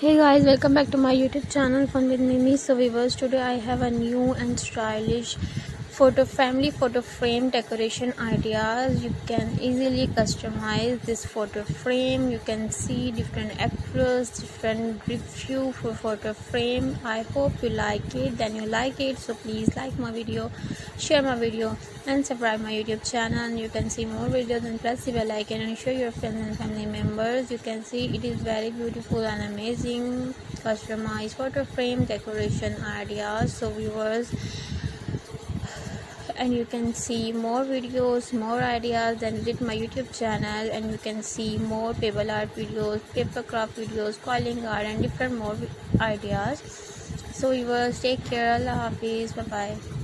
Hey guys, welcome back to my YouTube channel Fun with Mimi. So viewers, today I have a new and stylish family photo frame decoration ideas. You can easily customize this photo frame. You can see different actors, different review for photo frame. I hope you like it. Then you like it, so please like my video, share my video and subscribe my YouTube channel. You can see more videos and press the bell icon and show your friends and family members. You can see it is very beautiful and amazing customized photo frame decoration ideas. So viewers, and you can see more videos, more ideas, then visit my YouTube channel and you can see more paper art videos, paper craft videos, calling art and different more ideas. So viewers, take care. Allah Hafiz. Bye bye.